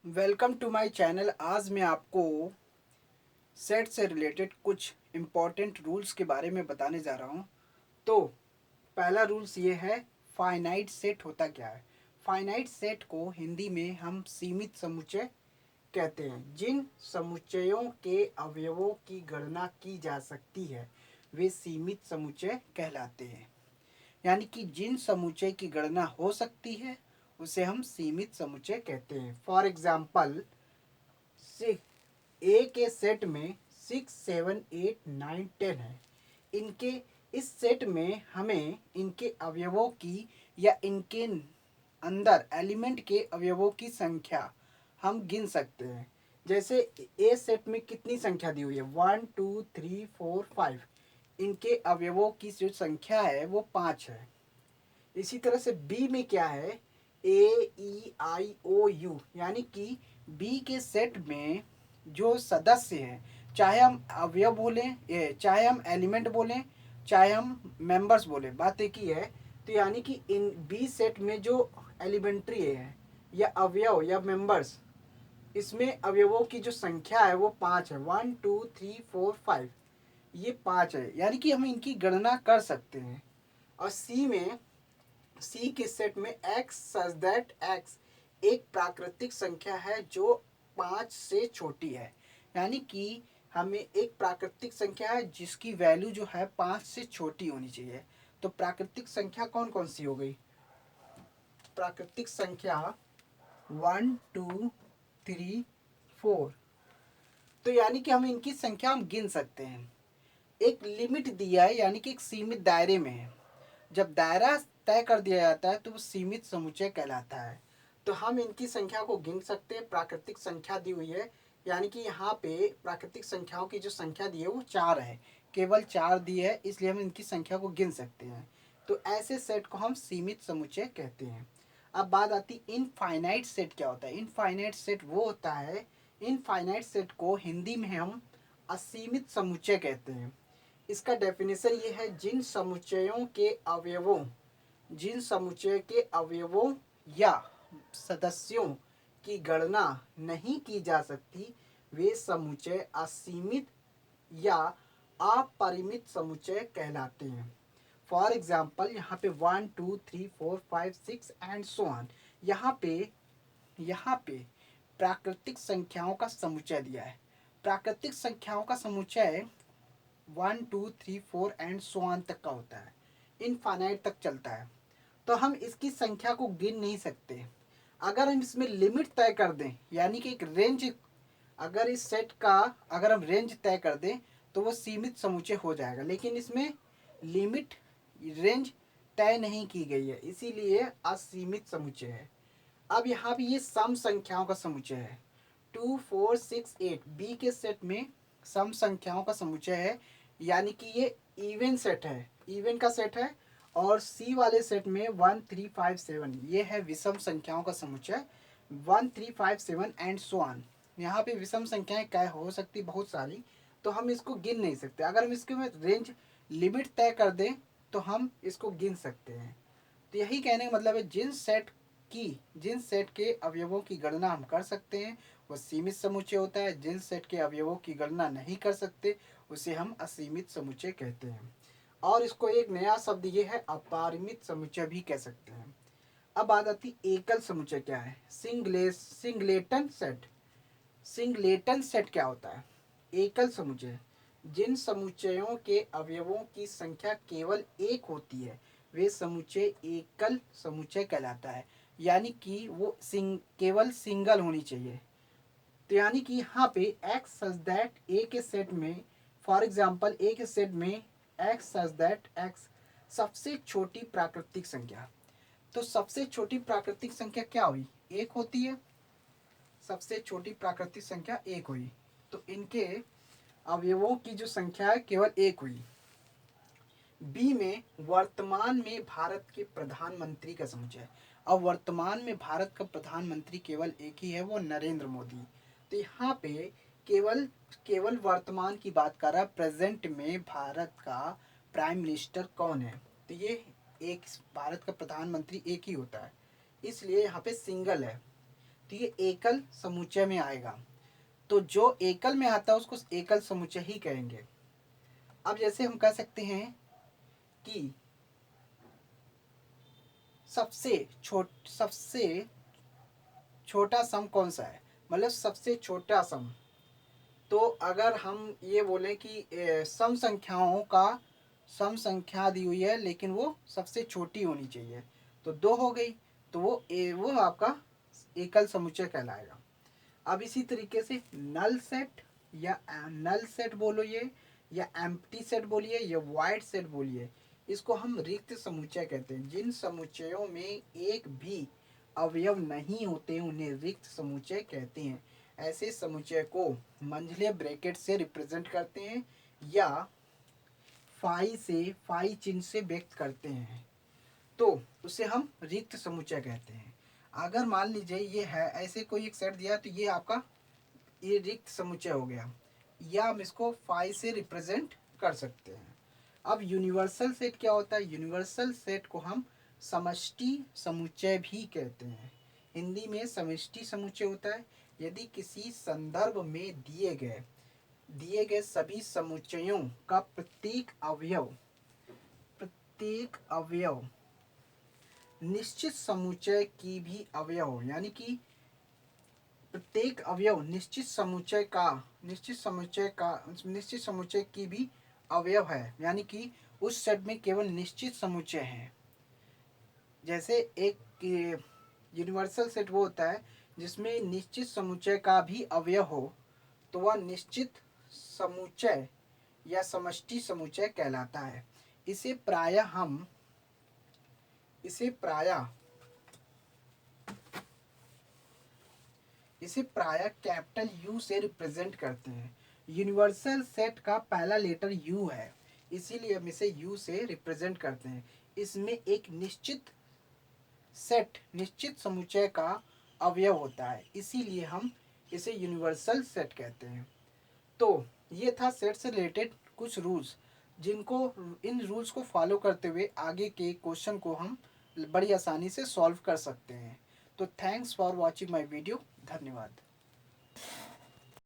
Welcome to my channel. आज मैं आपको सेट से रिलेटेड कुछ इम्पोर्टेंट रूल्स के बारे में बताने जा रहा हूँ। तो पहला रूल्स ये है, फाइनाइट सेट होता क्या है। फाइनाइट सेट को हिंदी में हम सीमित समुच्चय कहते हैं। जिन समुच्चयों के अवयवों की गणना की जा सकती है वे सीमित समुच्चय कहलाते हैं। यानी कि जिन समुच्चय की गणना हो सकती है उसे हम सीमित समुच्चय कहते हैं। फॉर एग्जाम्पल, ए के सेट में 6, 7, 8, 9, 10 है। इनके इस सेट में हमें इनके अवयवों की या इनके अंदर एलिमेंट के अवयवों की संख्या हम गिन सकते हैं। जैसे ए सेट में कितनी संख्या दी हुई है, 1, 2, 3, 4, 5। इनके अवयवों की जो संख्या है वो 5 है। इसी तरह से बी में क्या है, A, E, I, O, U, यानी कि बी के सेट में जो सदस्य हैं, चाहे हम अवयव बोलें, चाहे हम एलिमेंट बोलें, चाहे हम मेंबर्स बोलें, बात एक ही है। तो यानी कि इन बी सेट में जो एलिमेंट्री है या अवयव या मेंबर्स, इसमें अवयवों की जो संख्या है वो 5 है। 1, 2, 3, 4, 5, ये 5 है। यानी कि हम इनकी गणना कर सकते हैं। और सी के सेट में एक्स सच दैट एक्स एक प्राकृतिक संख्या है जो 5 से छोटी है। यानी कि हमें एक प्राकृतिक संख्या है जिसकी वैल्यू जो है 5 से छोटी होनी चाहिए। तो प्राकृतिक संख्या कौन कौन सी हो गई, प्राकृतिक संख्या 1, 2, 3, 4। तो यानी कि हम इनकी संख्या हम गिन सकते हैं। एक लिमिट दिया है, यानी कि एक सीमित दायरे में है। जब दायरा तय कर दिया जाता है तो वो सीमित समुच्चय कहलाता है। तो हम इनकी संख्या को गिन सकते हैं। प्राकृतिक संख्या दी हुई है, यानी कि यहाँ पे प्राकृतिक संख्याओं की जो संख्या दी है वो 4 है, केवल 4 दी है, इसलिए हम इनकी संख्या को गिन सकते हैं। तो ऐसे सेट को हम सीमित समुच्चय कहते हैं। अब बात आती इनफाइनाइट सेट क्या होता है। इनफाइनाइट सेट वो होता है, इनफाइनाइट सेट को हिंदी में हम असीमित समुच्चय कहते हैं। इसका डेफिनेशन ये है, जिन समुच्चय के अवयवों या सदस्यों की गणना नहीं की जा सकती वे समुच्चय असीमित या अपरिमित समुच्चय कहलाते हैं। फॉर एग्जाम्पल, यहाँ पे 1, 2, 3, 4, 5, 6 एंड सो ऑन। यहाँ पे प्राकृतिक संख्याओं का समुच्चय दिया है। प्राकृतिक संख्याओं का समुच्चय 1, 2, 3, 4 एंड सो ऑन तक का होता है, इनफाइनाइट तक चलता है। तो हम इसकी संख्या को गिन नहीं सकते। अगर हम इसमें लिमिट तय कर दें, यानी कि एक रेंज, अगर इस सेट का अगर हम रेंज तय कर दें तो वो सीमित समुच्चय हो जाएगा। लेकिन इसमें लिमिट, रेंज तय नहीं की गई है, इसीलिए असीमित समुच्चय है। अब यहाँ भी ये सम संख्याओं का समुच्चय है। 2, 4, 6, 8 बी के सेट में सम संख्याओं का समुच्चय है, यानी कि ये इवन सेट है, इवन का सेट है। और सी वाले सेट में 1, 3, 5, 7 ये है विषम संख्याओं का समुच्चय। 1, 3, 5, 7 एंड सो ऑन। यहाँ पे विषम संख्याएं क्या हो सकती बहुत सारी, तो हम इसको गिन नहीं सकते। अगर हम इसके में रेंज लिमिट तय कर दें तो हम इसको गिन सकते हैं। तो यही कहने का मतलब है, जिन सेट के अवयवों की गणना हम कर सकते हैं वो सीमित समुच्चय होता है। जिन सेट के अवयवों की गणना नहीं कर सकते उसे हम असीमित समुच्चय कहते हैं। और इसको एक नया शब्द ये है, अपरिमित समुच्चय भी कह सकते हैं। अब बात आती एकल समुच्चय क्या है, सिंगलेटन सेट। सिंगलेटन सेट क्या होता है, एकल समुच्चय जिन समुच्चयों के अवयवों की संख्या केवल एक होती है वे समुच्चय एकल समुच्चय कहलाता है। यानी कि वो केवल सिंगल होनी चाहिए। तो यानी कि यहाँ पे एक्स सच दैट ए के सेट में, फॉर एग्जाम्पल ए के सेट में एक्स सच दैट एक्स सबसे छोटी प्राकृतिक संख्या। तो सबसे छोटी प्राकृतिक संख्या क्या हुई, एक होती है। सबसे छोटी प्राकृतिक संख्या एक हुई, तो इनके अवयवों की जो संख्या है केवल एक हुई। बी में वर्तमान में भारत के प्रधानमंत्री का समुच्चय। अब वर्तमान में भारत का प्रधानमंत्री केवल एक ही है, वो नरेंद्र मोदी। तो यहाँ पे केवल केवल वर्तमान की बात कर रहा है, प्रेजेंट में भारत का प्राइम मिनिस्टर कौन है। तो ये एक भारत का प्रधानमंत्री एक ही होता है, इसलिए यहाँ पे सिंगल है। तो ये एकल समुच्चय में आएगा। तो जो एकल में आता है उसको एकल समुच्चय ही कहेंगे। अब जैसे हम कह सकते हैं कि सबसे छोटा सम कौन सा है, मतलब सबसे छोटा सम। तो अगर हम ये बोलें कि सम संख्याओं का सम संख्या दी हुई है लेकिन वो सबसे छोटी होनी चाहिए, तो 2 हो गई, तो वो आपका एकल समुच्चय कहलाएगा। अब इसी तरीके से नल सेट या नल सेट बोलिए या एम्प्टी सेट बोलिए या वाइड सेट बोलिए, इसको हम रिक्त समुच्चय कहते हैं। जिन समुच्चयों में एक भी अवयव नहीं होते उन्हें रिक्त समुच्चय कहते हैं। ऐसे समुच्चय को मंझले ब्रैकेट से रिप्रेजेंट करते हैं या फाई चिन्ह से व्यक्त करते हैं, तो उसे हम रिक्त समुच्चय कहते हैं। अगर मान लीजिए ये है ऐसे कोई एक सेट दिया, तो ये आपका ये रिक्त समुच्चय हो गया, या हम इसको फाई से रिप्रेजेंट कर सकते हैं। अब यूनिवर्सल सेट क्या होता है? यूनिवर्सल सेट को हम समष्टि समुच्चय भी कहते हैं। हिंदी में समष्टि समुच्चय होता है यदि किसी संदर्भ में दिए गए सभी समुच्चयों का प्रत्येक अवयव निश्चित समुच्चय की भी अवयव हो, यानी कि प्रत्येक अवयव निश्चित समुच्चय की भी अवयव है, यानी कि उस सेट में केवल निश्चित समुच्चय हैं। जैसे एक यूनिवर्सल सेट वो होता है जिसमें निश्चित समुच्चय का भी अवयव हो, तो वह निश्चित समुच्चय या समष्टि समुच्चय कहलाता है। इसे प्रायः कैपिटल यू से रिप्रेजेंट करते हैं। यूनिवर्सल सेट का पहला लेटर यू है, इसीलिए हम इसे यू से रिप्रेजेंट करते हैं। इसमें एक निश्चित समुच्चय का अवयव होता है, इसीलिए हम इसे यूनिवर्सल सेट कहते हैं। तो ये था सेट से रिलेटेड कुछ रूल्स, इन रूल्स को फॉलो करते हुए आगे के क्वेश्चन को हम बड़ी आसानी से सॉल्व कर सकते हैं। तो thanks for watching my video. धन्यवाद।